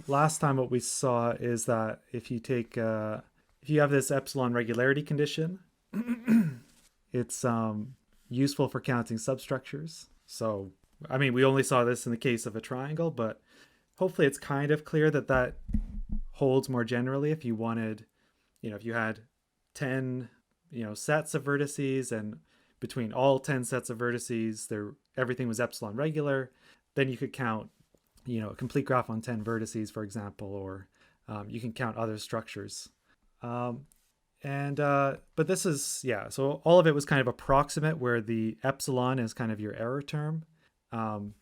last time what we saw is that if you take if you have this epsilon regularity condition, it's useful for counting substructures. So I mean, we only saw this in the case of a triangle, but hopefully it's kind of clear that that holds more generally if you wanted, if you had 10, sets of vertices, and between all 10 sets of vertices, everything was epsilon regular, then you could count, a complete graph on 10 vertices, for example, or you can count other structures. But this is, yeah, so all of it was kind of approximate, where the epsilon is kind of your error term, and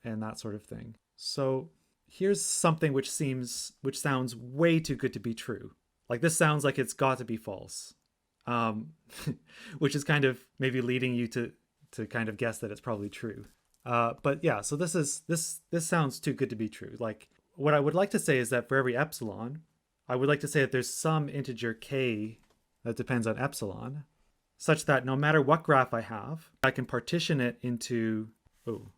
that sort of thing. So here's something which sounds way too good to be true. Like, this sounds like it's got to be false, which is kind of maybe leading you to kind of guess that it's probably true. But yeah, so this sounds too good to be true. Like, what I would like to say is that for every epsilon, I would like to say that there's some integer k that depends on epsilon, such that no matter what graph I have, I can partition it into, x1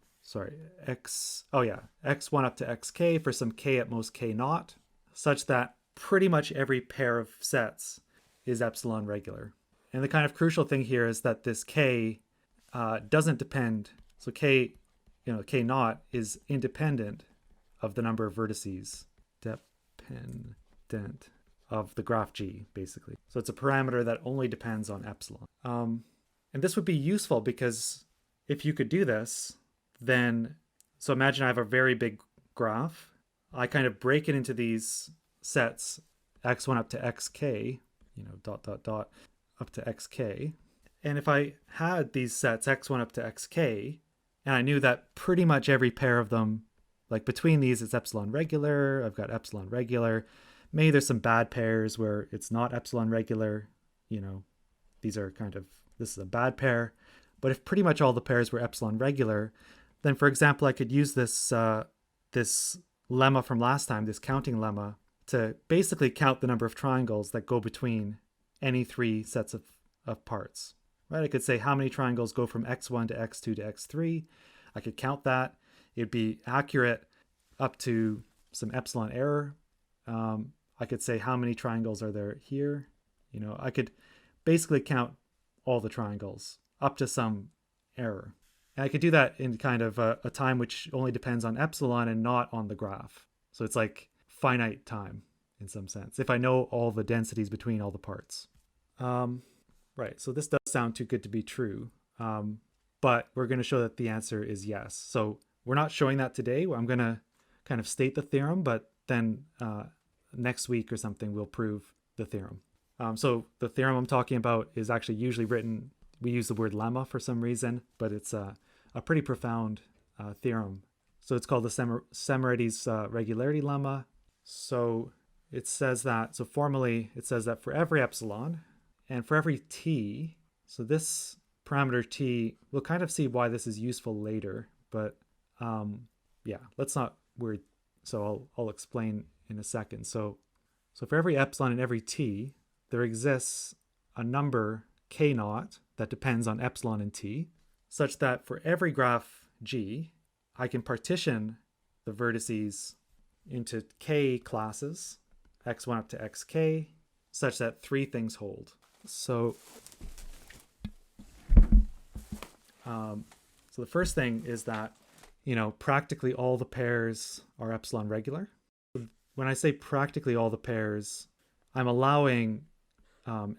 up to xk for some k at most k naught, such that pretty much every pair of sets is epsilon regular. And the kind of crucial thing here is that this k doesn't depend. So k, k naught is independent of the number of vertices, dependent of the graph G, basically. So it's a parameter that only depends on epsilon. And this would be useful because if you could do this, then, so imagine I have a very big graph. I kind of break it into these sets, x1 up to xk, up to xk. And if I had these sets, x1 up to xk, and I knew that pretty much every pair of them, like between these, it's epsilon regular, I've got epsilon regular. Maybe there's some bad pairs where it's not epsilon regular. These are this is a bad pair. But if pretty much all the pairs were epsilon regular, then, for example, I could use this this lemma from last time, this counting lemma, to basically count the number of triangles that go between any three sets of parts. Right? I could say how many triangles go from x1 to x2 to x3. I could count that. It'd be accurate up to some epsilon error. I could say how many triangles are there here. I could basically count all the triangles up to some error. And I could do that in kind of a time which only depends on epsilon and not on the graph. So it's like finite time in some sense, if I know all the densities between all the parts. Right, so this does sound too good to be true, but we're going to show that the answer is yes. So we're not showing that today. I'm going to kind of state the theorem, but then next week or something we'll prove the theorem. So the theorem I'm talking about is actually usually written, we use the word lemma for some reason, but it's a pretty profound theorem. So it's called the Semirettys regularity lemma. So it says that, so formally it says that for every epsilon and for every t, so this parameter t, we'll kind of see why this is useful later, but yeah, let's not worry. So I'll explain in a second. So for every epsilon and every t, there exists a number k naught that depends on epsilon and t, such that for every graph G, I can partition the vertices into k classes, x1 up to xk, such that three things hold. So the first thing is that, practically all the pairs are epsilon regular. When I say practically all the pairs, I'm allowing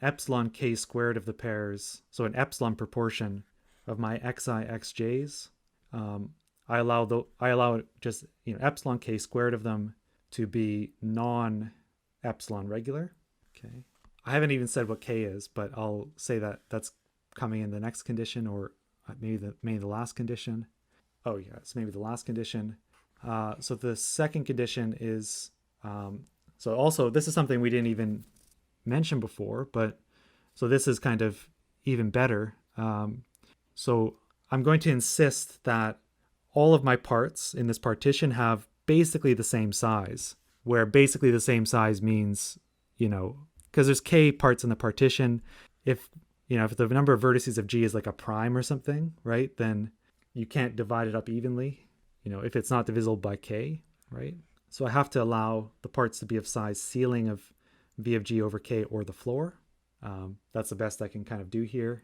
epsilon k squared of the pairs, so an epsilon proportion of my xi xj's. I allow just epsilon k squared of them to be non-epsilon regular. Okay, I haven't even said what k is, but I'll say that that's coming in the next condition, or maybe the last condition. Oh yeah, it's maybe the last condition. So the second condition is so also this is something we didn't even mention before, but so this is kind of even better. So I'm going to insist that all of my parts in this partition have basically the same size, where basically the same size means, because there's k parts in the partition. If the number of vertices of G is like a prime or something, right, then you can't divide it up evenly, if it's not divisible by k, right? So I have to allow the parts to be of size ceiling of v of g over k or the floor. That's the best I can kind of do here.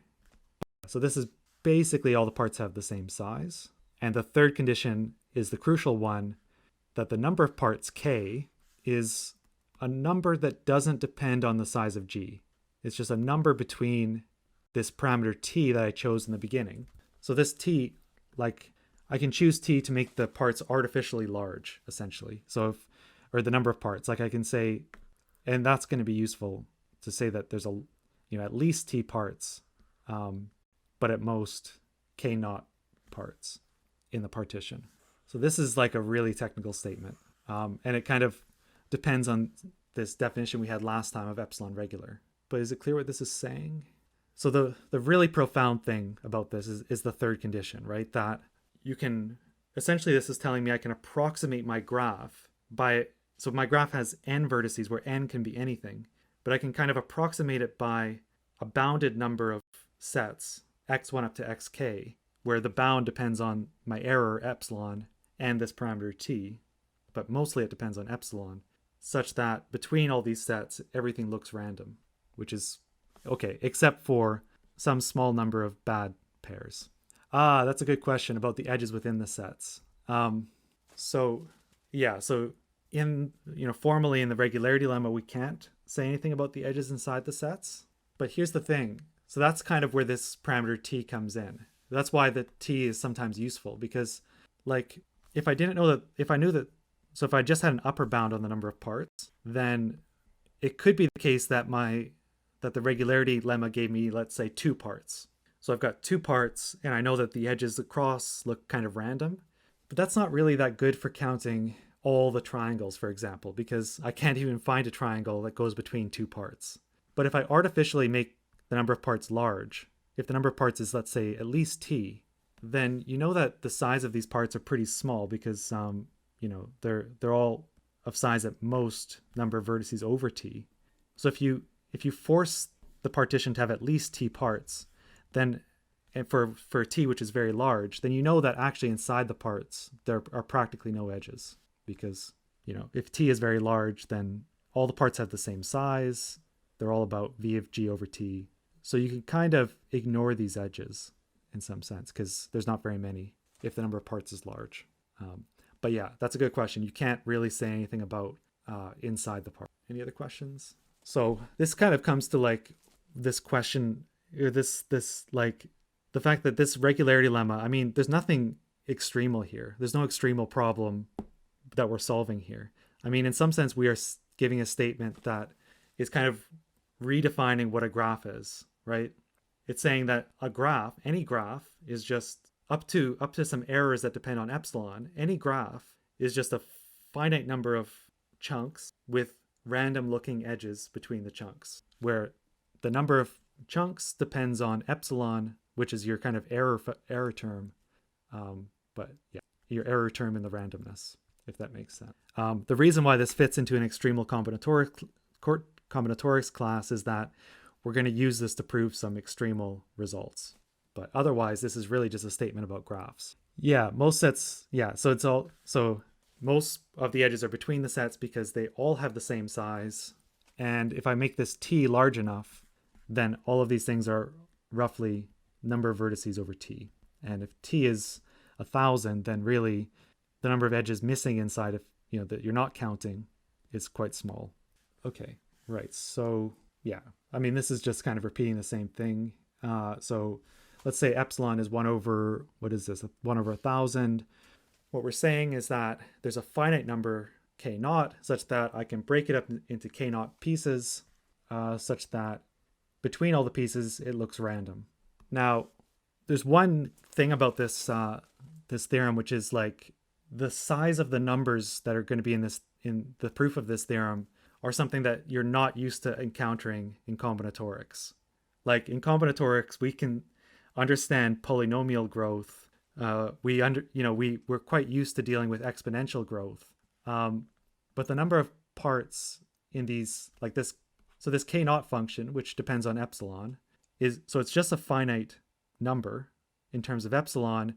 So this is basically all the parts have the same size. And the third condition is the crucial one, that the number of parts k is a number that doesn't depend on the size of g. It's just a number between this parameter t that I chose in the beginning. So this t, like, I can choose t to make the parts artificially large, essentially. So if, or the number of parts, like I can say, and that's going to be useful to say that there's a, at least t parts, but at most k naught parts in the partition. So this is like a really technical statement. And it kind of depends on this definition we had last time of epsilon regular. But is it clear what this is saying? So the really profound thing about this is the third condition, right? That you can, essentially this is telling me I can approximate my graph by, so my graph has n vertices where n can be anything, but I can kind of approximate it by a bounded number of sets, x1 up to xk, where the bound depends on my error epsilon and this parameter t, but mostly it depends on epsilon, such that between all these sets, everything looks random, which is okay, except for some small number of bad pairs. That's a good question about the edges within the sets. So in, formally in the regularity lemma, we can't say anything about the edges inside the sets. But here's the thing. So that's kind of where this parameter t comes in. That's why the t is sometimes useful, because like if I just had an upper bound on the number of parts, then it could be the case that the regularity lemma gave me, let's say, 2 parts. So I've got 2 parts, and I know that the edges across look kind of random, but that's not really that good for counting all the triangles, for example, because I can't even find a triangle that goes between 2 parts. But if I artificially make the number of parts large, if the number of parts is, let's say, at least t, then you know that the size of these parts are pretty small because, they're all of size at most number of vertices over t. So if you force the partition to have at least t parts, then, and for t, which is very large, then you know that actually inside the parts, there are practically no edges, because, if t is very large, then all the parts have the same size. They're all about v of g over t. So you can kind of ignore these edges in some sense, because there's not very many if the number of parts is large. But yeah, that's a good question. You can't really say anything about inside the part. Any other questions? So this kind of comes to like this question, or this like the fact that this regularity lemma, I mean, there's nothing extremal here. There's no extremal problem that we're solving here. I mean, in some sense, we are giving a statement that is kind of redefining what a graph is, right? It's saying that a graph, any graph, is just up to some errors that depend on epsilon. Any graph is just a finite number of chunks with random looking edges between the chunks, where the number of chunks depends on epsilon, which is your kind of error term. But yeah, your error term in the randomness, if that makes sense. The reason why this fits into an extremal combinatorics class is that we're going to use this to prove some extremal results. But otherwise, this is really just a statement about graphs. Yeah, most sets, yeah, so most of the edges are between the sets because they all have the same size. And if I make this t large enough, then all of these things are roughly number of vertices over t. And if t is 1,000, then really the number of edges missing inside of, that you're not counting is quite small. Okay, right. So yeah, I mean, this is just kind of repeating the same thing. So let's say epsilon is 1 over, what is this? 1 over 1,000. What we're saying is that there's a finite number k naught such that I can break it up into k naught pieces such that between all the pieces, it looks random. Now, there's one thing about this theorem, which is like the size of the numbers that are going to be in the proof of this theorem are something that you're not used to encountering in combinatorics. Like in combinatorics, we can understand polynomial growth. We're quite used to dealing with exponential growth. But the number of parts in these, like this, so this k naught function, which depends on epsilon, it's just a finite number in terms of epsilon,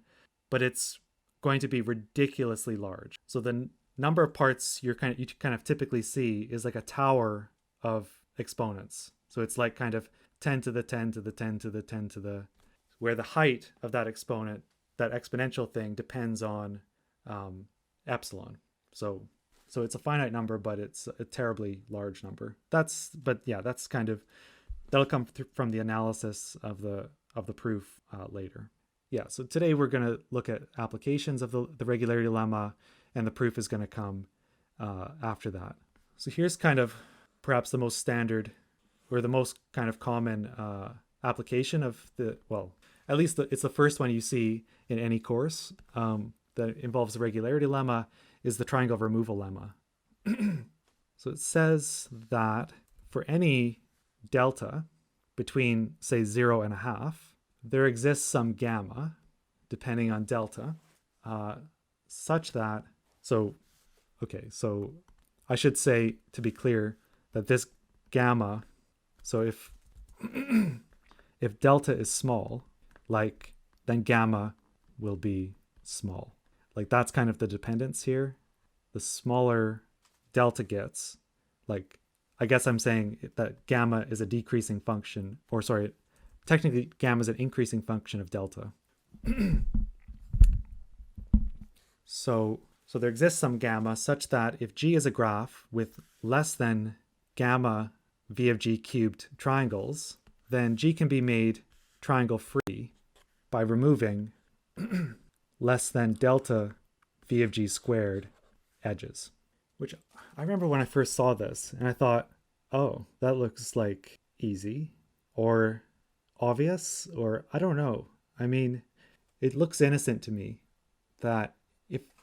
but it's going to be ridiculously large. So the number of parts you kind of typically see is like a tower of exponents. So it's like kind of 10 to the 10 to the 10 to the 10 to the, where the height of that exponent, that exponential thing, depends on epsilon. So it's a finite number, but it's a terribly large number. That's kind of, that'll come from the analysis of the proof later. Yeah, so today we're going to look at applications of the regularity lemma, and the proof is going to come after that. So here's kind of perhaps the most standard, or the most kind of common application of at least it's the first one you see in any course that involves the regularity lemma, is the triangle removal lemma. So it says that for any delta between, say, 0 and a half, there exists some gamma, depending on delta, such that, so I should say, to be clear, that this gamma, so if if delta is small, then gamma will be small. That's kind of the dependence here. The smaller delta gets, I guess I'm saying that gamma is a decreasing function, or sorry, technically gamma is an increasing function of delta. So there exists some gamma such that if G is a graph with less than gamma v of G cubed triangles, then G can be made triangle free by removing less than delta v of G squared edges. Which I remember when I first saw this and I thought, oh, that looks like easy or obvious, or I don't know. I mean, it looks innocent to me that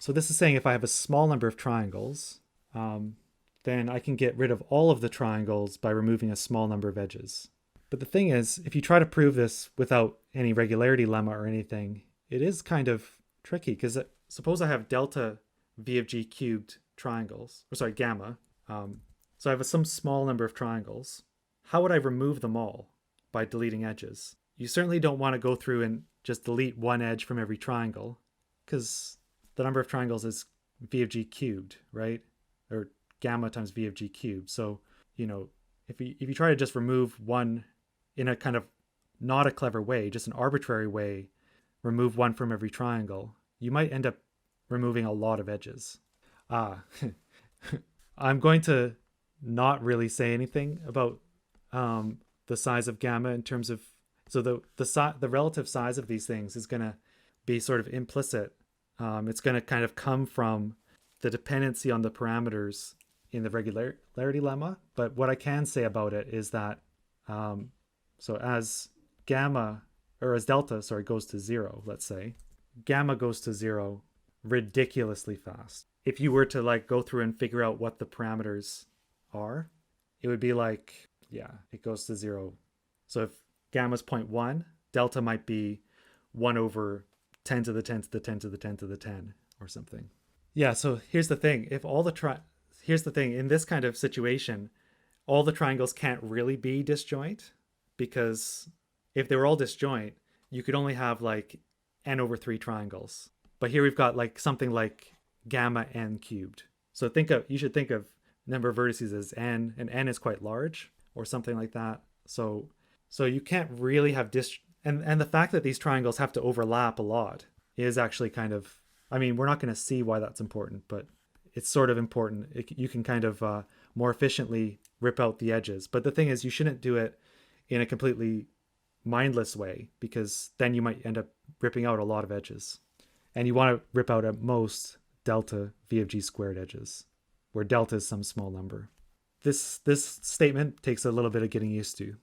this is saying if I have a small number of triangles, then I can get rid of all of the triangles by removing a small number of edges. But the thing is, if you try to prove this without any regularity lemma or anything, it is kind of tricky, because suppose I have delta v of G cubed triangles, or sorry, gamma. So I have some small number of triangles. How would I remove them all? By deleting edges. You certainly don't want to go through and just delete one edge from every triangle, because the number of triangles is v of G cubed, right? Or gamma times v of G cubed. So, if you try to just remove one in a kind of not a clever way, just an arbitrary way, remove one from every triangle, you might end up removing a lot of edges. I'm going to not really say anything about the size of gamma in terms of, so the relative size of these things is going to be sort of implicit. It's going to kind of come from the dependency on the parameters in the regularity lemma. But what I can say about it is that so as delta goes to 0, let's say, gamma goes to 0 ridiculously fast. If you were to go through and figure out what the parameters are, it would be it goes to 0. So if gamma's 0.1, delta might be 1 over 10 to the 10 to the 10 to the 10 to the 10 or something. Yeah, so here's the thing. Here's the thing. In this kind of situation, all the triangles can't really be disjoint, because if they were all disjoint, you could only have n over 3 triangles. But here we've got something like gamma n cubed. So you should think of number of vertices as n, and n is quite large, or something like that. So you can't really have and the fact that these triangles have to overlap a lot is actually kind of, I mean, we're not going to see why that's important, but it's sort of important. You can kind of more efficiently rip out the edges. But the thing is, you shouldn't do it in a completely mindless way, because then you might end up ripping out a lot of edges. And you want to rip out at most delta v of G squared edges, where delta is some small number. This statement takes a little bit of getting used to,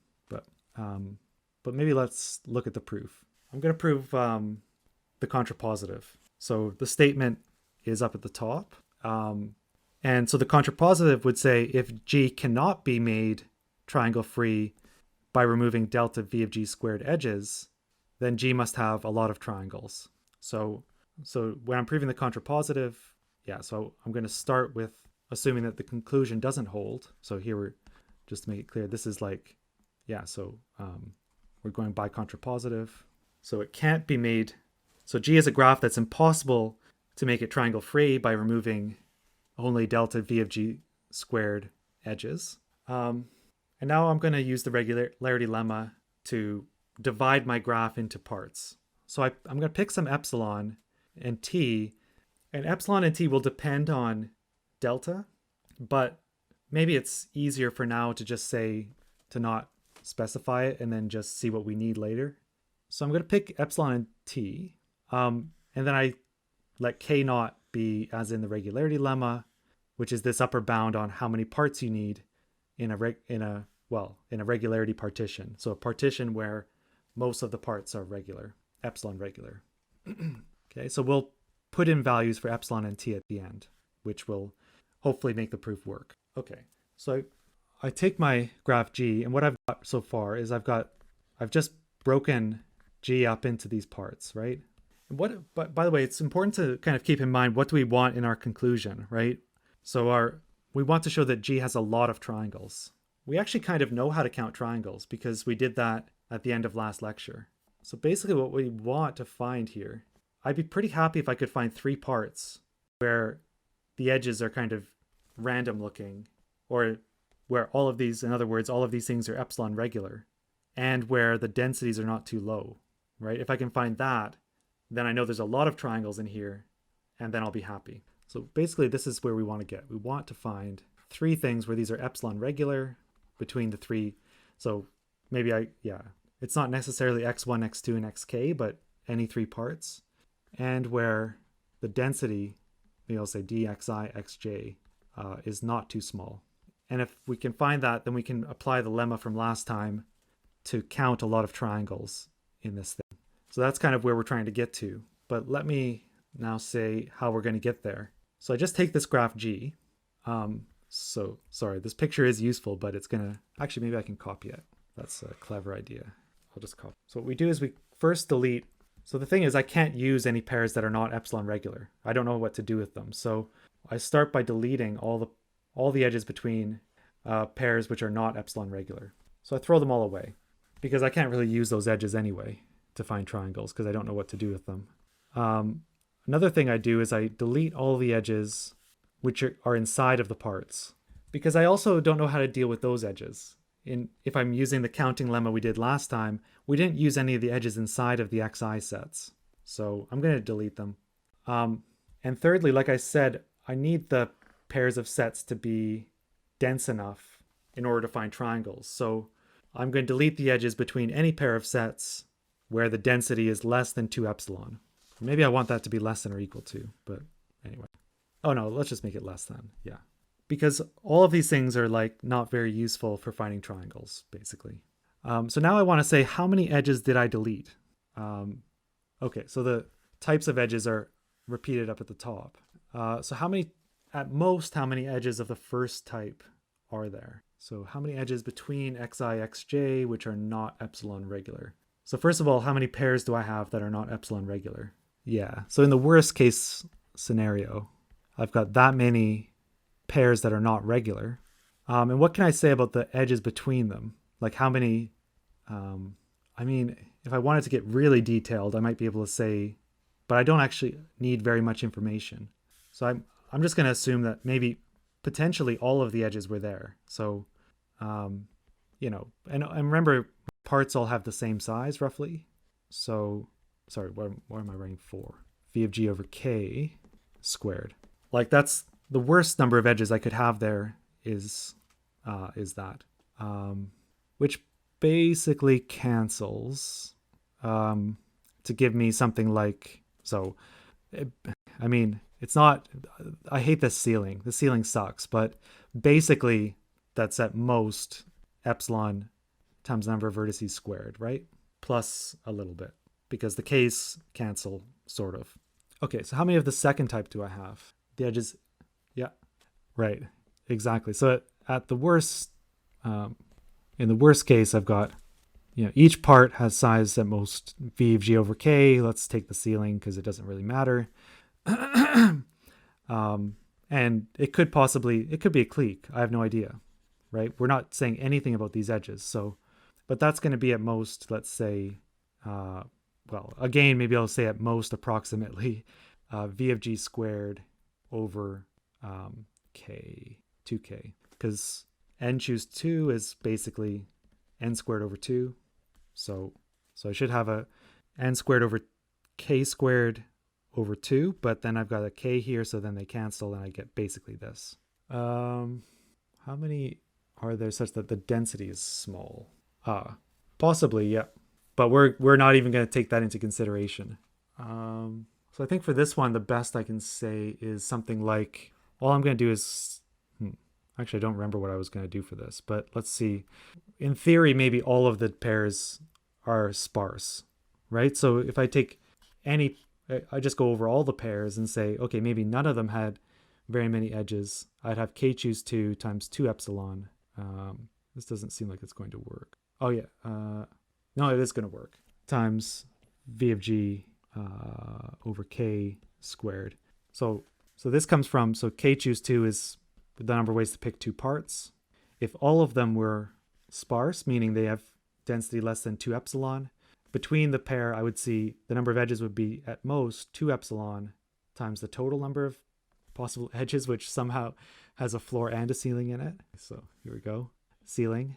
but maybe let's look at the proof. I'm going to prove the contrapositive. So the statement is up at the top. And so the contrapositive would say if G cannot be made triangle free by removing delta v of G squared edges, then G must have a lot of triangles. So when I'm proving the contrapositive, so I'm going to start with assuming that the conclusion doesn't hold. So here just to make it clear, this is we're going by contrapositive. So it can't be made. So G is a graph that's impossible to make it triangle free by removing only delta v of g squared edges. And now I'm going to use the regularity lemma to divide my graph into parts. So I'm going to pick some epsilon and t, and epsilon and t will depend on delta, but maybe it's easier for now to just say to not specify it and then just see what we need later. So I'm going to pick epsilon and t, and then I let k naught be as in the regularity lemma, which is this upper bound on how many parts you need in a regularity partition. So a partition where most of the parts are regular, epsilon regular. Okay, so we'll put in values for epsilon and t at the end, which will hopefully make the proof work. Okay, so I take my graph G, and what I've got so far is I've just broken G up into these parts, right? But by the way, it's important to kind of keep in mind, what do we want in our conclusion, right? So we want to show that G has a lot of triangles. We actually kind of know how to count triangles because we did that at the end of last lecture. So basically what we want to find here, I'd be pretty happy if I could find 3 parts where the edges are kind of random looking, or where all of these, in other words, all of these things are epsilon regular, and where the densities are not too low, right? If I can find that, then I know there's a lot of triangles in here, and then I'll be happy. So basically this is where we want to get. We want to find 3 things where these are epsilon regular between the 3. So maybe it's not necessarily x1, x2, and xk, but any 3 parts, and where the density, maybe I'll say dxi, xj, is not too small. And if we can find that, then we can apply the lemma from last time to count a lot of triangles in this thing. So that's kind of where we're trying to get to. But let me now say how we're going to get there. So I just take this graph G. So sorry, this picture is useful, but it's going to, actually maybe I can copy it. That's a clever idea. I'll just copy. So what we do is we first delete. So the thing is, I can't use any pairs that are not epsilon regular. I don't know what to do with them. So I start by deleting all the edges between pairs which are not epsilon regular. So I throw them all away because I can't really use those edges anyway to find triangles because I don't know what to do with them. Another thing I do is I delete all the edges which are inside of the parts, because I also don't know how to deal with those edges. If I'm using the counting lemma we did last time, we didn't use any of the edges inside of the xi sets. So I'm going to delete them. And thirdly, like I said, I need the pairs of sets to be dense enough in order to find triangles. So I'm going to delete the edges between any pair of sets where the density is less than 2 epsilon. Maybe I want that to be less than or equal to, but anyway. Oh no, let's just make it less than, yeah. Because all of these things are like not very useful for finding triangles, basically. So now I want to say, how many edges did I delete? Okay, so the types of edges are repeated up at the top. So at most, how many edges of the first type are there? So how many edges between xi, xj, which are not epsilon regular? So first of all, how many pairs do I have that are not epsilon regular? Yeah, so in the worst case scenario, I've got that many pairs that are not regular. And what can I say about the edges between them? Like how many, I mean, if I wanted to get really detailed, I might be able to say, but I don't actually need very much information. So I'm just going to assume that maybe potentially all of the edges were there. So, and remember, parts all have the same size roughly. So, sorry, what am I writing for? V of g over k squared. Like that's the worst number of edges I could have there is that, which basically cancels to give me something like, it's not, I hate this ceiling. The ceiling sucks, but basically that's at most epsilon times the number of vertices squared, right? Plus a little bit, because the k's cancel, sort of. Okay, so how many of the second type do I have? The edges, yeah, right, exactly. So at the worst, in the worst case, I've got, each part has size at most v of g over k. Let's take the ceiling because it doesn't really matter. And it could be a clique. I have no idea, right? We're not saying anything about these edges. So, but that's going to be at most, let's say, again, maybe I'll say at most approximately v of g squared over k, 2k, because n choose 2 is basically n squared over 2. So I should have a n squared over k squared over 2, but then I've got a k here, so then they cancel, and I get basically this. How many are there such that the density is small? Possibly, yeah. But we're not even going to take that into consideration. So I think for this one, the best I can say is something like, all I'm going to do is, actually, I don't remember what I was going to do for this, but let's see. In theory, maybe all of the pairs are sparse, right? So if I take any, I just go over all the pairs and say, okay, maybe none of them had very many edges. I'd have k choose 2 times 2 epsilon. This doesn't seem like it's going to work. Oh yeah, no, it is going to work. Times v of g over k squared. So this comes from, so k choose 2 is the number of ways to pick two parts. If all of them were sparse, meaning they have density less than 2 epsilon, between the pair, I would see the number of edges would be at most 2 epsilon times the total number of possible edges, which somehow has a floor and a ceiling in it. So here we go, ceiling,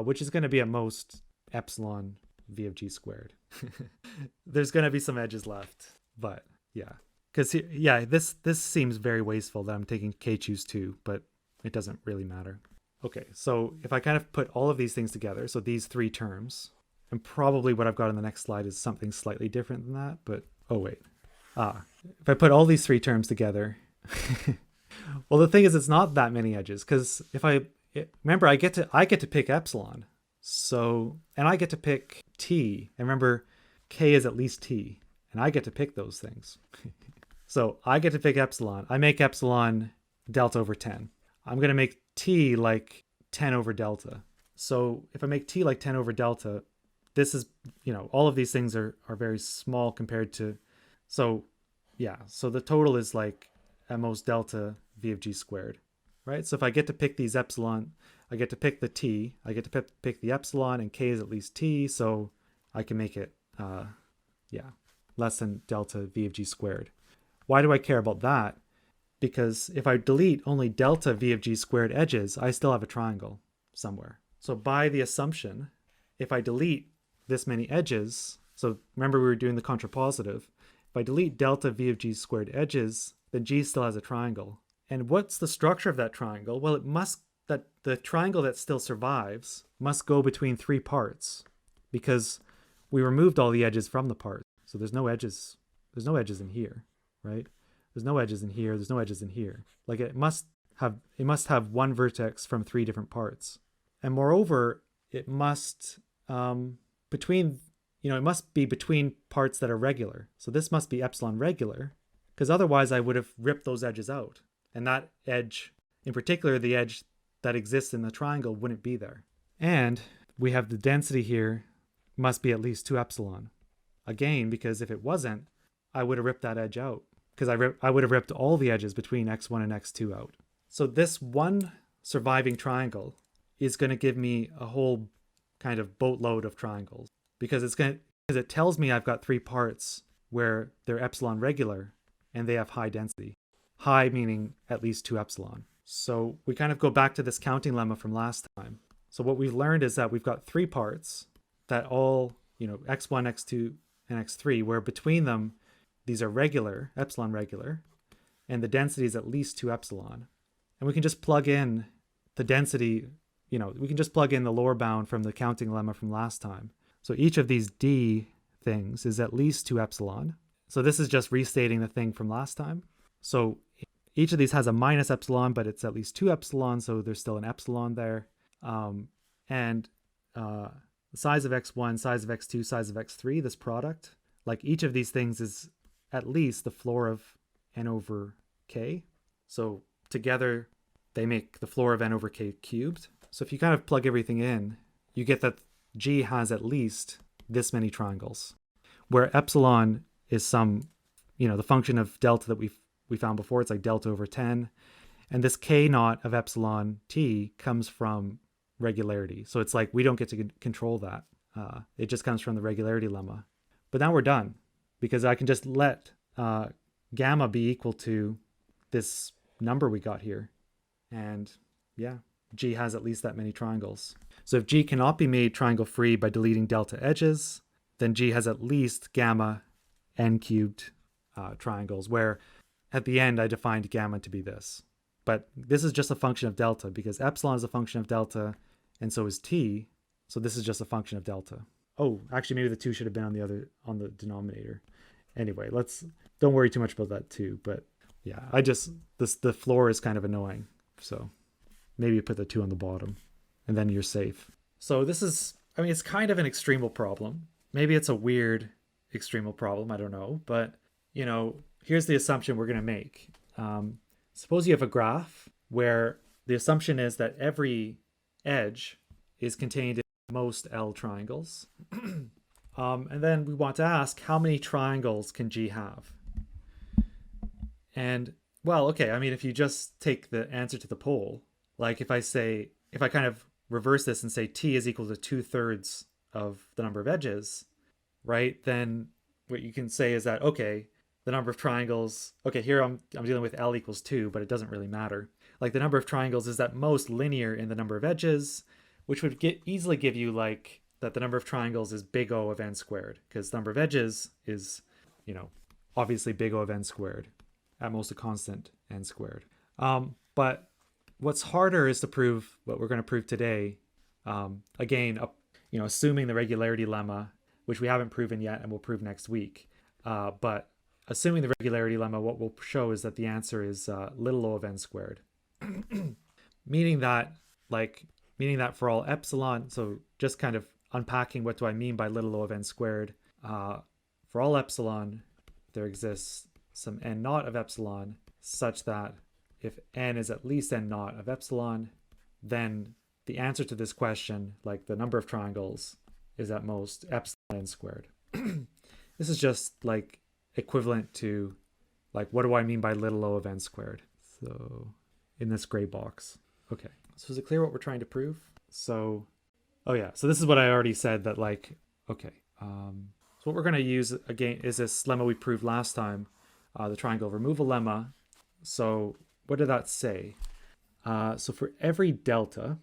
which is going to be at most epsilon v of g squared. There's going to be some edges left, but yeah. Because, yeah, this seems very wasteful that I'm taking k choose 2, but it doesn't really matter. Okay, so if I kind of put all of these things together, so these three terms, and probably what I've got on the next slide is something slightly different than that, but, oh wait. If I put all these three terms together, well, the thing is, it's not that many edges, because remember, I get to pick epsilon, so, and I get to pick t, and remember, k is at least t, and I get to pick those things. So I get to pick epsilon. I make epsilon delta over 10. I'm going to make t like 10 over delta. So if I make t like 10 over delta, this is, all of these things are very small compared to, so yeah, so the total is like at most delta v of g squared, right? So if I get to pick these epsilon, I get to pick the t, I get to pick the epsilon, and k is at least t, so I can make it, less than delta v of g squared. Why do I care about that? Because if I delete only delta v of g squared edges, I still have a triangle somewhere. So by the assumption, if I delete this many edges, so remember we were doing the contrapositive, if I delete delta v of g squared edges, then g still has a triangle. And what's the structure of that triangle? Well, the triangle that still survives must go between three parts, because we removed all the edges from the part. So there's no edges in here, right? There's no edges in here, there's no edges in here. Like it must have one vertex from three different parts. And moreover, it must it must be between parts that are regular. So this must be epsilon regular, because otherwise I would have ripped those edges out. And that edge, in particular the edge that exists in the triangle, wouldn't be there. And we have the density here must be at least 2 epsilon. Again, because if it wasn't, I would have ripped that edge out, because I would have ripped all the edges between x1 and x2 out. So this one surviving triangle is going to give me a whole kind of boatload of triangles, because it tells me I've got three parts where they're epsilon regular and they have high density. High meaning at least 2 epsilon. So we kind of go back to this counting lemma from last time. So what we've learned is that we've got three parts that all, x1, x2, and x3, where between them, these are regular, epsilon regular, and the density is at least 2 epsilon. And we can just plug in the density, we can just plug in the lower bound from the counting lemma from last time. So each of these d things is at least 2 epsilon. So this is just restating the thing from last time. So each of these has a minus epsilon, but it's at least 2 epsilon, so there's still an epsilon there. The size of x1, size of x2, size of x3, this product, like each of these things is at least the floor of n over k. So together they make the floor of n over k cubed. So if you kind of plug everything in, you get that G has at least this many triangles, where epsilon is some, the function of delta that we found before. It's like delta over 10. And this k naught of epsilon t comes from regularity. So it's like we don't get to control that. It just comes from the regularity lemma. But now we're done, because I can just let gamma be equal to this number we got here. And yeah, G has at least that many triangles. So if G cannot be made triangle free by deleting delta edges, then G has at least gamma n cubed triangles, where at the end I defined gamma to be this. But this is just a function of delta because epsilon is a function of delta and so is t. So this is just a function of delta. Oh, actually maybe the 2 should have been on the denominator. Anyway, don't worry too much about that too. But yeah, the floor is kind of annoying. So maybe you put the 2 on the bottom and then you're safe. So this is, I mean, it's kind of an extremal problem. Maybe it's a weird extremal problem. I don't know. But, you know, here's the assumption we're going to make. Suppose you have a graph where the assumption is that every edge is contained in most L triangles. And then we want to ask, how many triangles can G have? And, well, okay, I mean, if you just take the answer to the pole, like if I kind of reverse this and say T is equal to 2/3 of the number of edges, right? Then what you can say is that, okay, the number of triangles, okay, here I'm dealing with L equals 2, but it doesn't really matter. Like the number of triangles is at most linear in the number of edges, which would easily give you like that the number of triangles is big O of n squared, because the number of edges is, you know, obviously big O of n squared, at most a constant n squared. But what's harder is to prove what we're going to prove today. Again, you know, assuming the regularity lemma, which we haven't proven yet and we'll prove next week. But assuming the regularity lemma, what we'll show is that the answer is little o of n squared. meaning that for all epsilon, so just kind of unpacking what do I mean by little o of n squared. For all epsilon, there exists some n naught of epsilon such that if n is at least n naught of epsilon, then the answer to this question, like the number of triangles, is at most epsilon n squared. This is just like equivalent to like, what do I mean by little o of n squared? So in this gray box. Okay, so is it clear what we're trying to prove? So, oh yeah, so this is what I already said that like, okay. So what we're going to use again is this lemma we proved last time, the triangle removal lemma. So what did that say? So for every delta,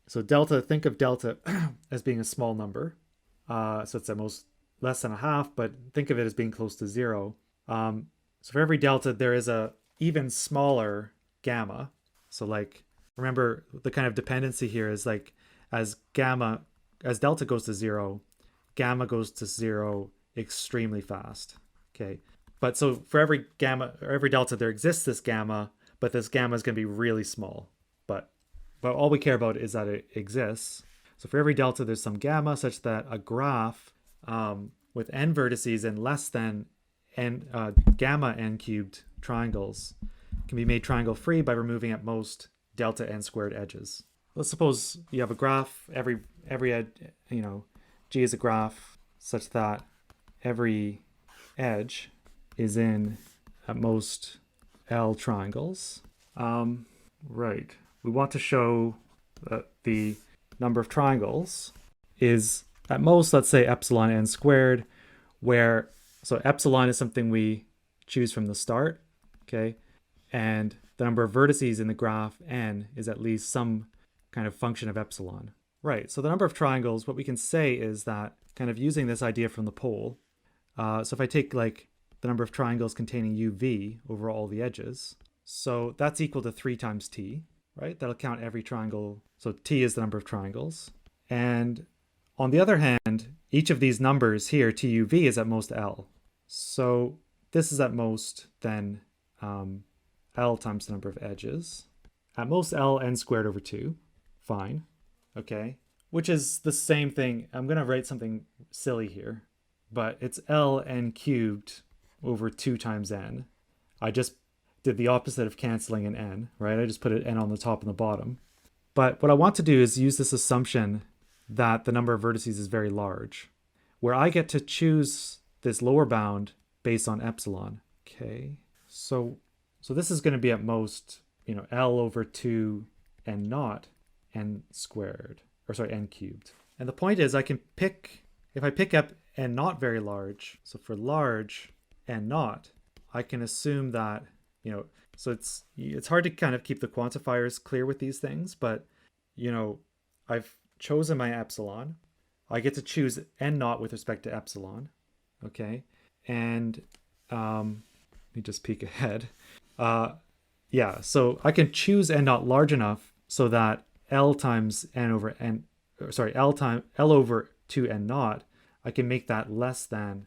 so delta, think of delta as being a small number. So it's at most less than a half, but think of it as being close to 0. So for every delta, there is a even smaller gamma. So like, remember the kind of dependency here is like as delta goes to 0, gamma goes to 0 extremely fast. Okay. But so for every gamma or every delta, there exists this gamma, but this gamma is going to be really small. But all we care about is that it exists. So for every delta, there's some gamma such that a graph with n vertices and less than gamma n cubed triangles can be made triangle free by removing at most delta n squared edges. Let's suppose you have a graph, every edge, you know, G is a graph such that every edge is in at most L triangles. Right. We want to show that the number of triangles is at most, let's say, epsilon n squared, where, so epsilon is something we choose from the start, okay? And the number of vertices in the graph, n, is at least some kind of function of epsilon. Right, so the number of triangles, what we can say is that, kind of using this idea from the pole, so if I take like the number of triangles containing uv over all the edges, so that's equal to 3 times t, right? That'll count every triangle. So t is the number of triangles. And on the other hand, each of these numbers here, tuv, is at most L. So this is at most then L times the number of edges. At most L n squared over 2. Fine. Okay. Which is the same thing. I'm going to write something silly here, but it's L n cubed over 2 times n. I just did the opposite of canceling an n, right? I just put an n on the top and the bottom. But what I want to do is use this assumption that the number of vertices is very large, where I get to choose this lower bound based on epsilon. Okay, so this is going to be at most, you know, L over 2 n naught n squared, or sorry, n cubed. And the point is I can pick, if I pick up n naught very large, so for large n naught, I can assume that, you know, So it's hard to kind of keep the quantifiers clear with these things, but you know, I've chosen my epsilon. I get to choose n naught with respect to epsilon. Okay. And let me just peek ahead. Yeah, so I can choose n naught large enough so that L times n over n, sorry, L over 2 n naught, I can make that less than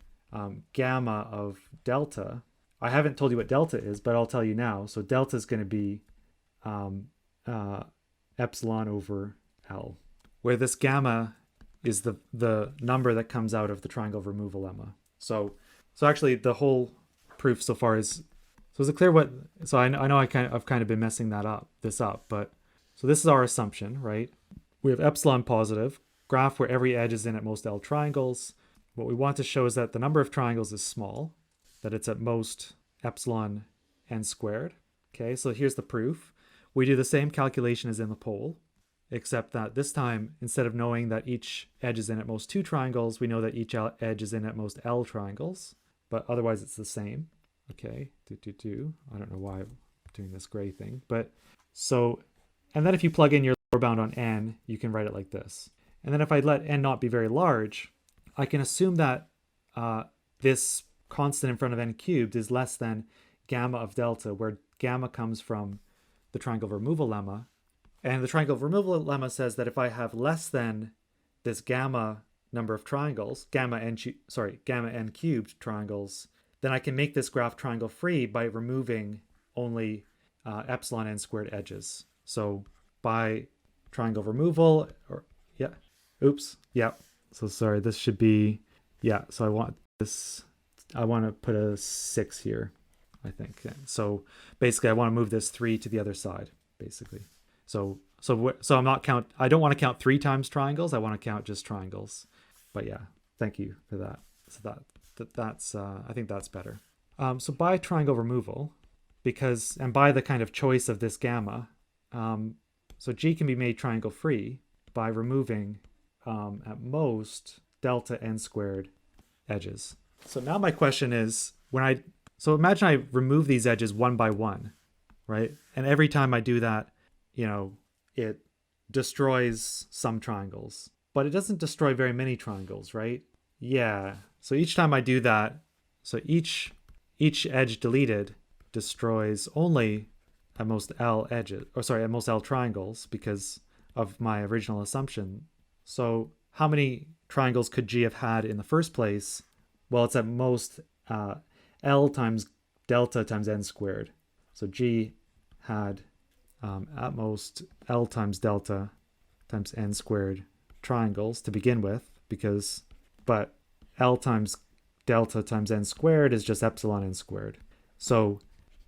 gamma of delta. I haven't told you what delta is, but I'll tell you now. So delta is going to be epsilon over L, where this gamma is the number that comes out of the triangle removal lemma. So actually the whole proof so far is, so is it clear what, so I know I've kind of been messing this up, but so this is our assumption, right? We have epsilon positive, graph where every edge is in at most L triangles. What we want to show is that the number of triangles is small, that it's at most epsilon n squared. Okay, so here's the proof. We do the same calculation as in the pole, except that this time, instead of knowing that each edge is in at most 2 triangles, we know that each edge is in at most L triangles, but otherwise it's the same. Okay, I don't know why I'm doing this gray thing, but so, and then if you plug in your lower bound on n, you can write it like this. And then if I let n not be very large, I can assume that this constant in front of n cubed is less than gamma of delta, where gamma comes from the triangle removal lemma. And the triangle removal lemma says that if I have less than this gamma number of triangles, gamma n cubed triangles, then I can make this graph triangle free by removing only epsilon n squared edges. So by triangle removal, or yeah, oops, yeah. So sorry, this should be, yeah. So I want to put a 6 here, I think. So basically, I want to move this 3 to the other side, basically. So I'm not I don't want to count 3 times triangles. I want to count just triangles. But yeah, thank you for that. So that's I think that's better. So by triangle removal, and by the kind of choice of this gamma, so G can be made triangle free by removing at most delta n squared edges. So now my question is, so imagine I remove these edges one by one, right? And every time I do that, it destroys some triangles, but it doesn't destroy very many triangles, right? Yeah. So each time I do that, so each edge deleted destroys only at most L edges, at most L triangles because of my original assumption. So how many triangles could G have had in the first place? Well, it's at most L times delta times n squared. So G had at most L times delta times n squared triangles to begin with, but L times delta times n squared is just epsilon n squared. So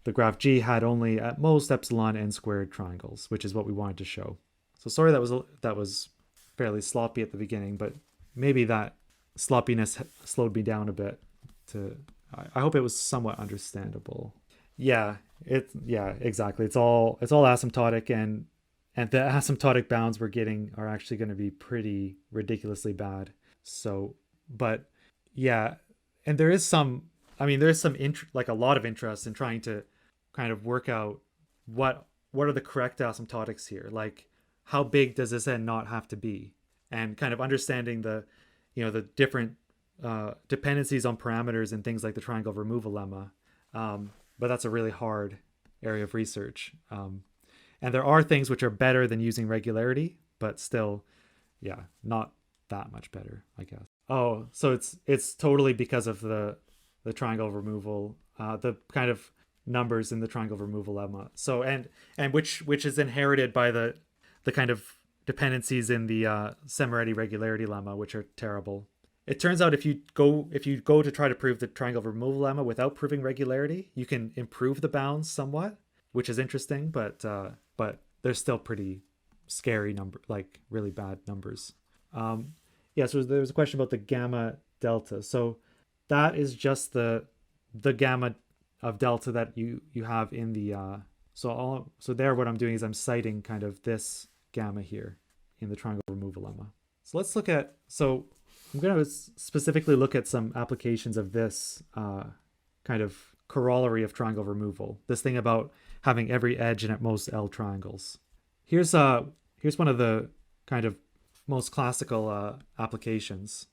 the graph G had only at most epsilon n squared triangles, which is what we wanted to show. So sorry that was fairly sloppy at the beginning, but maybe that sloppiness slowed me down a bit. I hope it was somewhat understandable. Yeah, exactly. It's all asymptotic, and the asymptotic bounds we're getting are actually going to be pretty ridiculously bad. So, but yeah, and there's some a lot of interest in trying to kind of work out what are the correct asymptotics here. Like, how big does this n not have to be? And kind of understanding the different dependencies on parameters and things like the triangle removal lemma. But that's a really hard area of research. And there are things which are better than using regularity, but still, yeah, not that much better, I guess. Oh, so it's totally because of the triangle removal, the kind of numbers in the triangle removal lemma. So and which is inherited by the kind of dependencies in the Semirettys regularity lemma, which are terrible. It turns out if you go to try to prove the triangle removal lemma without proving regularity, you can improve the bounds somewhat, which is interesting, but they're still pretty scary really bad numbers. Yeah, so there was a question about the gamma delta. So that is just the gamma of delta that you have in the so there what I'm doing is I'm citing kind of this gamma here in the triangle removal lemma. So let's look at, I'm going to specifically look at some applications of this kind of corollary of triangle removal. This thing about having every edge in at most L triangles. Here's one of the kind of most classical applications.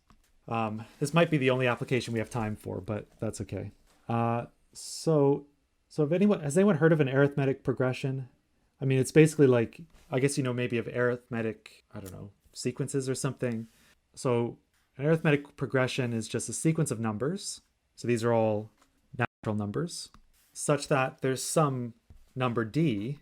This might be the only application we have time for, but that's okay. So if has anyone heard of an arithmetic progression? I mean, it's basically like, I guess, maybe of arithmetic, I don't know, sequences or something. So an arithmetic progression is just a sequence of numbers. So these are all natural numbers, such that there's some number d,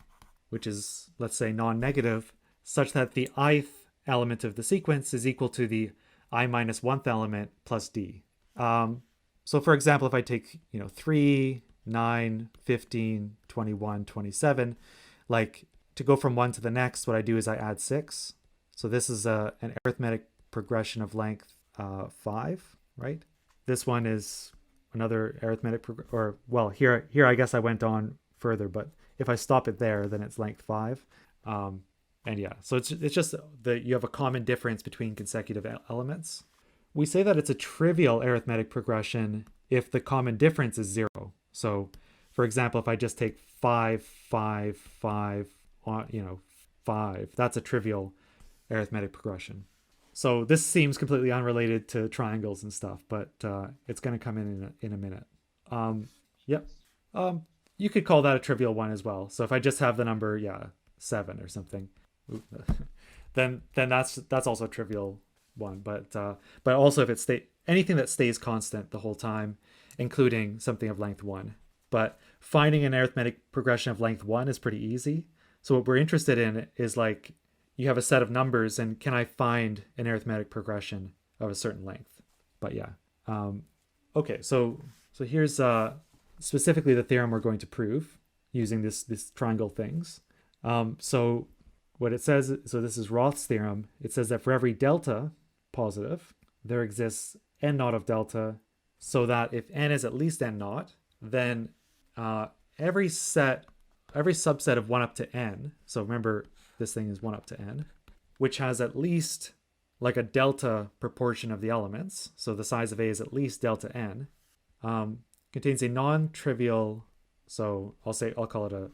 which is, let's say, non-negative, such that the ith element of the sequence is equal to the I minus 1th element plus d. So for example, if I take 3, 9, 15, 21, 27, like to go from one to the next, what I do is I add 6. So this is an arithmetic progression of length 5, right? This one is another arithmetic here I guess I went on further, but if I stop it there, then it's length 5. And yeah, so it's just that you have a common difference between consecutive elements. We say that it's a trivial arithmetic progression if the common difference is 0. So for example, if I just take 5, 5, 5, 5, that's a trivial arithmetic progression. So this seems completely unrelated to triangles and stuff, but it's going to come in a minute. Yep. You could call that a trivial one as well. So if I just have the number 7 or something, then that's also a trivial one. But also if it's anything that stays constant the whole time, including something of length 1. But finding an arithmetic progression of length 1 is pretty easy. So what we're interested in is like, you have a set of numbers and can I find an arithmetic progression of a certain length? But yeah. Okay, so here's specifically the theorem we're going to prove using this triangle things. So what it says, so this is Roth's theorem. It says that for every delta positive, there exists n naught of delta, so that if n is at least n naught, then every subset of 1 up to n, so remember this thing is 1 up to n, which has at least like a delta proportion of the elements, so the size of A is at least delta n, contains a non-trivial, so I'll call it a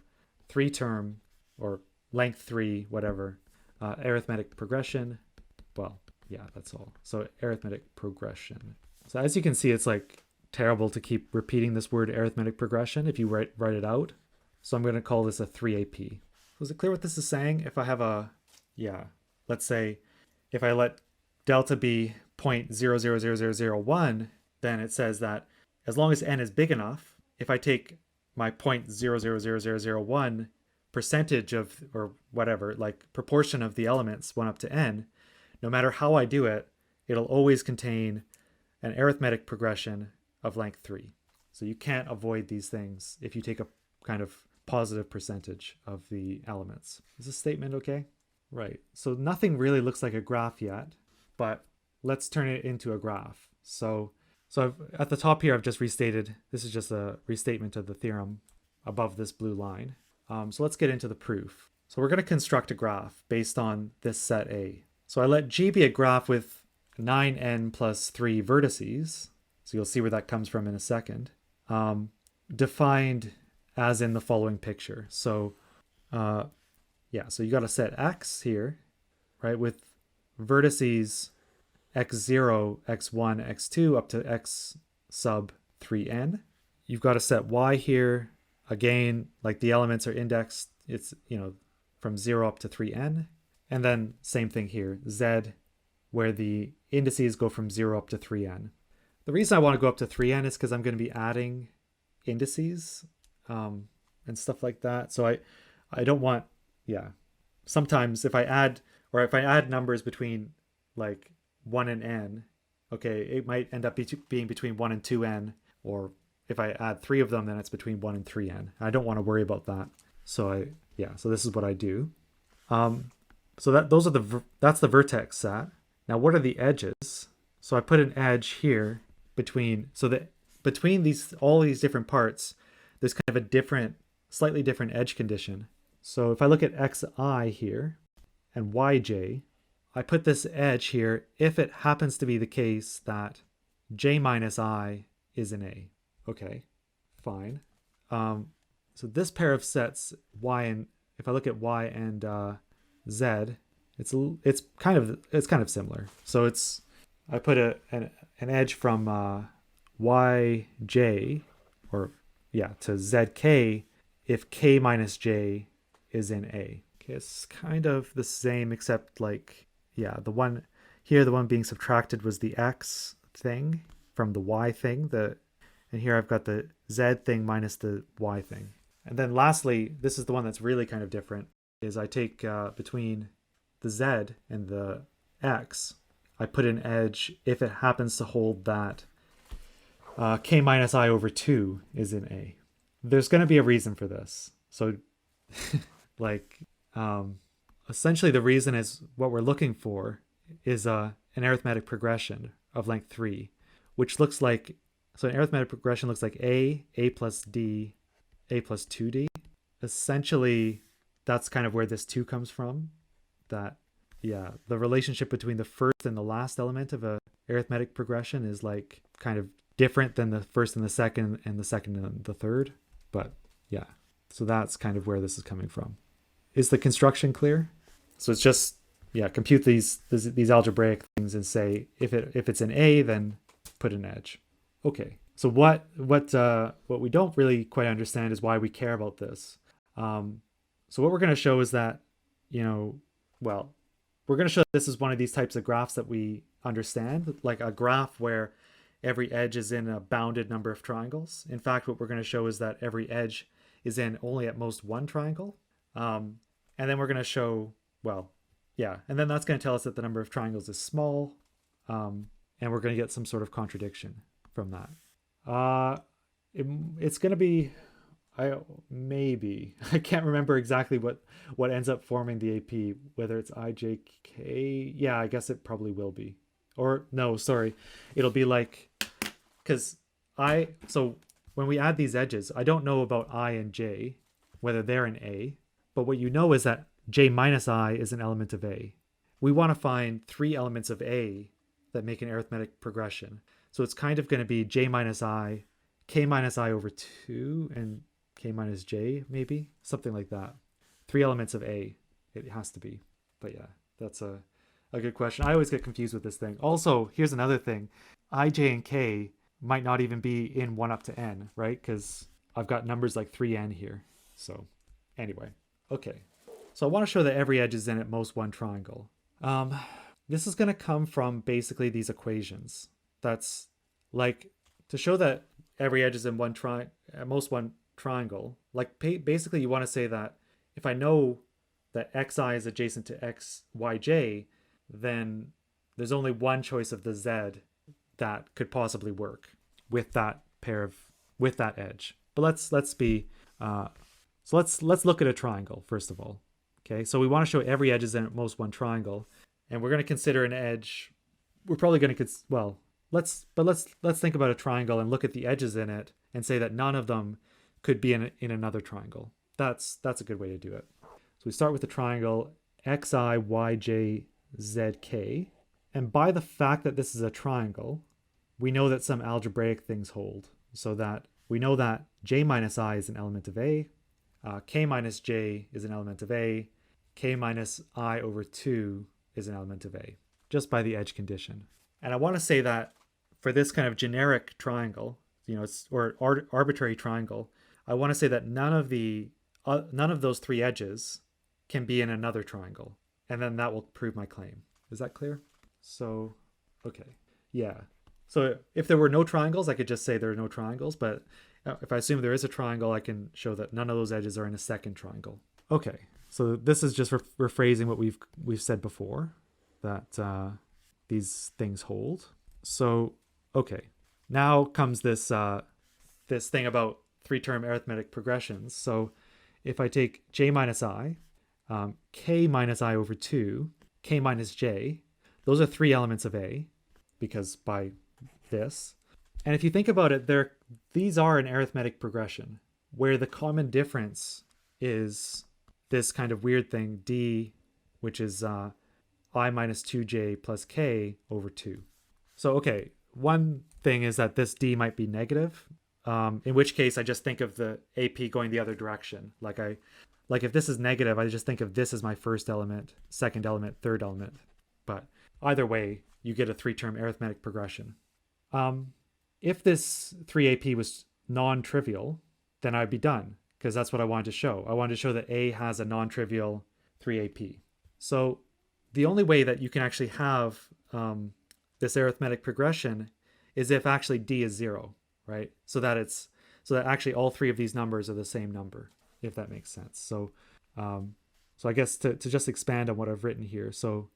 3-term or length 3, whatever, arithmetic progression. Well, yeah, that's all. So arithmetic progression. So as you can see, it's like terrible to keep repeating this word arithmetic progression if you write it out. So I'm going to call this a 3AP. So is it clear what this is saying? If I have let's say if I let delta be 0.000001, then it says that as long as n is big enough, if I take my 0.000001 percentage of, or whatever, like proportion of the elements 1 up to n, no matter how I do it, it'll always contain an arithmetic progression of length 3. So you can't avoid these things if you take a kind of positive percentage of the elements. Is this statement okay? Right. So nothing really looks like a graph yet, but let's turn it into a graph. So at the top here, I've just restated, this is just a restatement of the theorem above this blue line. So let's get into the proof. So we're going to construct a graph based on this set A. So I let G be a graph with 9n plus 3 vertices. So you'll see where that comes from in a second. Defined as in the following picture. So so you got a set X here, right, with vertices x0, x1, x2 up to x sub 3n. You've got a set Y here. Again, like the elements are indexed, it's, from 0 up to 3n. And then same thing here, Z, where the indices go from 0 up to 3n. The reason I want to go up to 3n is because I'm going to be adding indices and stuff like that. So I don't want, sometimes if I add numbers between like 1 and n, okay, it might end up being between 1 and 2n, or if I add 3 of them, then it's between 1 and 3n. I don't want to worry about that. So so this is what I do. So that's the vertex set. Now what are the edges? So I put an edge here between all these different parts, there's kind of a slightly different edge condition. So if I look at xi here and yj, I put this edge here if it happens to be the case that j minus I is an A. Okay, fine. so this pair of sets y and if I look at y and z, it's kind of similar. So I put an edge from yj to zk if k minus j is in A. Okay, it's kind of the same except the one being subtracted was the x thing from the y thing, and here I've got the z thing minus the y thing. And then lastly, this is the one that's really kind of different, is I take between the z and the x, I put an edge if it happens to hold that k minus I over 2 is in A. There's going to be a reason for this. So essentially the reason is what we're looking for is an arithmetic progression of length 3, which looks like, so an arithmetic progression looks like A plus D, A plus 2D. Essentially, that's kind of where this 2 comes from. That, the relationship between the first and the last element of a arithmetic progression is kind of different than the first and the second and the third. But so that's kind of where this is coming from. Is the construction clear? So it's just, compute these algebraic things and say if it's an A, then put an edge. Okay. So what we don't really quite understand is why we care about this. So what we're going to show is that, we're going to show that this is one of these types of graphs that we understand, like a graph where every edge is in a bounded number of triangles. In fact, what we're going to show is that every edge is in only at most one triangle. And then we're going to show, and then that's going to tell us that the number of triangles is small. And we're going to get some sort of contradiction from that. It's going to be, I can't remember exactly what ends up forming the AP, whether it's IJK. Yeah, I guess it probably will be. Or no, sorry. It'll be so when we add these edges, I don't know about I and J, whether they're in A, but what you know is that J minus I is an element of A. We want to find 3 elements of A that make an arithmetic progression. So it's kind of going to be J minus I, K minus I over 2, and K minus J, maybe? Something like that. 3 elements of A, it has to be. But that's a good question. I always get confused with this thing. Also, here's another thing. I, J, and K might not even be in 1 up to n, right? Because I've got numbers like 3n here. So anyway, okay. So I want to show that every edge is in at most one triangle. This is going to come from basically these equations. That's to show that every edge is in at most one triangle. Basically you want to say that if I know that xi is adjacent to xyj, then there's only one choice of the z that could possibly work with that edge. But let's look at a triangle first of all. Okay, so we want to show every edge is in at most one triangle, and we're going to consider an edge. We're probably going to let's think about a triangle and look at the edges in it and say that none of them could be in another triangle. That's a good way to do it. So we start with the triangle xi, yj, zk, and by the fact that this is a triangle, we know that some algebraic things hold. So that we know that j minus I is an element of A, k minus j is an element of A, k minus I over 2 is an element of A, just by the edge condition. And I want to say that for this kind of generic triangle, or arbitrary triangle, I want to say that none of those 3 edges can be in another triangle, and then that will prove my claim. Is that clear? So, okay, So if there were no triangles, I could just say there are no triangles, but if I assume there is a triangle, I can show that none of those edges are in a second triangle. Okay, so this is just rephrasing what we've said before, that these things hold. So, okay, now comes this thing about 3-term arithmetic progressions. So if I take j minus I, k minus I over 2, k minus j, those are 3 elements of A, because by this. And if you think about it, these are an arithmetic progression, where the common difference is this kind of weird thing, d, which is I minus 2j plus k over 2. So, okay, one thing is that this d might be negative. in which case I just think of the AP going the other direction. Like if this is negative, I just think of this as my first element, second element, third element. But either way, you get a 3-term arithmetic progression. If this 3AP was non-trivial, then I'd be done, because that's what I wanted to show. I wanted to show that A has a non-trivial 3AP. So the only way that you can actually have this arithmetic progression is if actually D is 0, right? So that actually all three of these numbers are the same number, if that makes sense. So I guess to just expand on what I've written here. So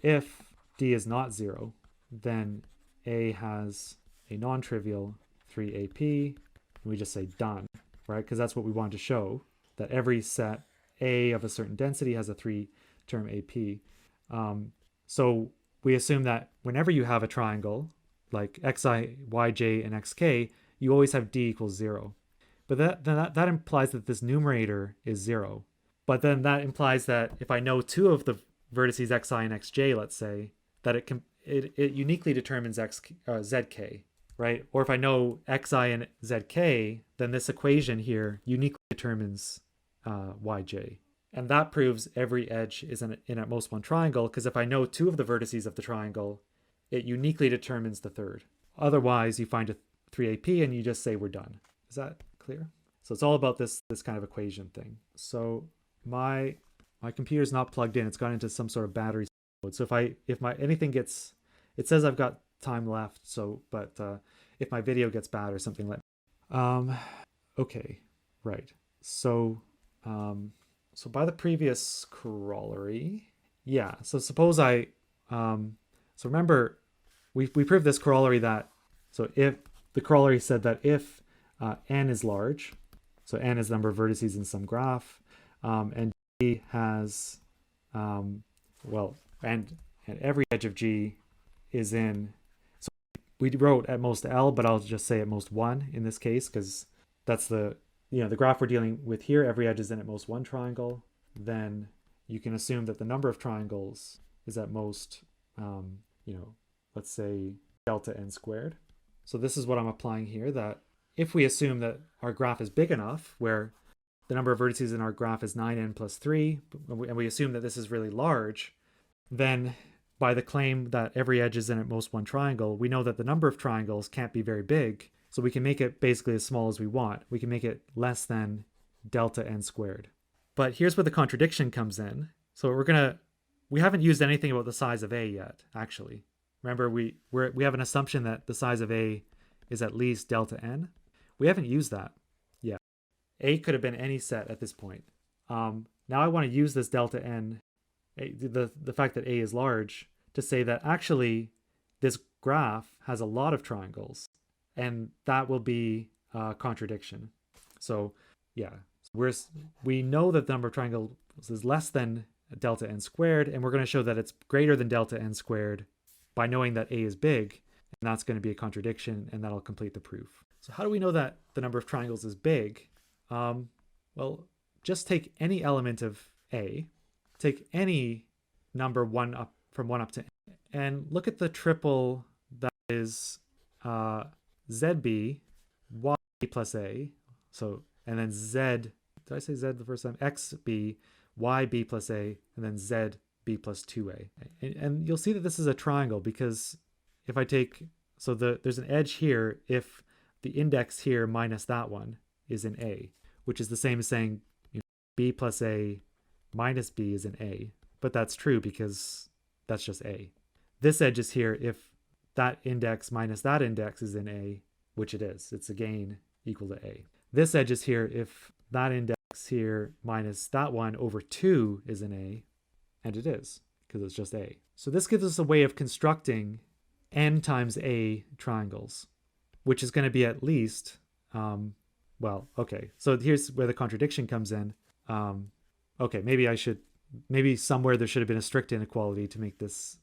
if D is not 0, then A has a non-trivial 3AP, and we just say done, right? Because that's what we want to show, that every set A of a certain density has a 3-term AP. So we assume that whenever you have a triangle, like xi, yj, and xk, you always have D equals 0. But that implies that this numerator is 0. But then that implies that if I know two of the vertices xi and xj, let's say, that it uniquely determines zk, right? Or if I know xi and zk, then this equation here uniquely determines yj. And that proves every edge is in at most one triangle, because if I know two of the vertices of the triangle, it uniquely determines the third. Otherwise, you find a 3AP and you just say we're done. Is that clear? So it's all about this kind of equation thing. So my computer's not plugged in. It's gone into some sort of battery mode. So if anything gets, it says I've got time left. So, but if my video gets bad or something like, okay, right. So by the previous corollary, yeah. So suppose so remember, we proved this corollary that, so if the corollary said that if n is large, so n is the number of vertices in some graph, and G has, and every edge of G is in, so we wrote at most L, but I'll just say at most 1 in this case, because that's the graph we're dealing with here. Every edge is in at most one triangle. Then you can assume that the number of triangles is at most, let's say delta n squared. So this is what I'm applying here, that if we assume that our graph is big enough, where the number of vertices in our graph is 9n plus 3, and we assume that this is really large, then by the claim that every edge is in at most one triangle, we know that the number of triangles can't be very big, so we can make it basically as small as we want. We can make it less than delta n squared. But here's where the contradiction comes in. So we haven't used anything about the size of A yet, actually. Remember, we have an assumption that the size of A is at least delta n. We haven't used that yet. A could have been any set at this point. Now I want to use this delta n, the fact that A is large, to say that actually this graph has a lot of triangles, and that will be a contradiction. So yeah, we know that the number of triangles is less than delta n squared, and we're going to show that it's greater than delta n squared by knowing that A is big, and that's going to be a contradiction, and that'll complete the proof. So how do we know that the number of triangles is big? Well, just take any element of A, take any number from 1 up to n, and look at the triple that is ZB, Y plus A, so, and then Z, did I say Z the first time? XB, YB plus A, and then ZB plus 2A. And you'll see that this is a triangle, because if I take, so there's an edge here if the index here minus that one is in A, which is the same as saying B plus A minus B is in A. But that's true because that's just A. This edge is here if that index minus that index is in A, which it is. It's again equal to A. This edge is here if that index here minus that one over 2 is in A, and it is, because it's just A. So this gives us a way of constructing n times A triangles, which is going to be at least, okay, so here's where the contradiction comes in. Okay, maybe somewhere there should have been a strict inequality to make this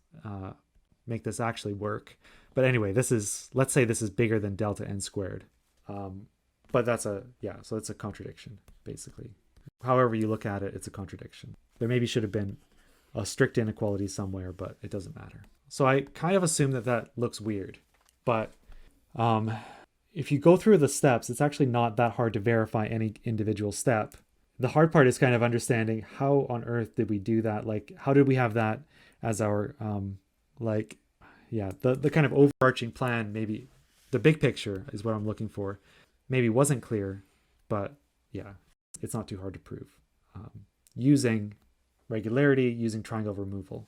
actually work. But anyway, let's say this is bigger than delta n squared. But so it's a contradiction, basically. However you look at it, it's a contradiction. There maybe should have been a strict inequality somewhere, but it doesn't matter. So I kind of assume that looks weird, but if you go through the steps, it's actually not that hard to verify any individual step. The hard part is kind of understanding how on earth did we do that? Like, how did we have that as our, the kind of overarching plan, maybe the big picture is what I'm looking for, maybe wasn't clear, but yeah, it's not too hard to prove using regularity, using triangle removal.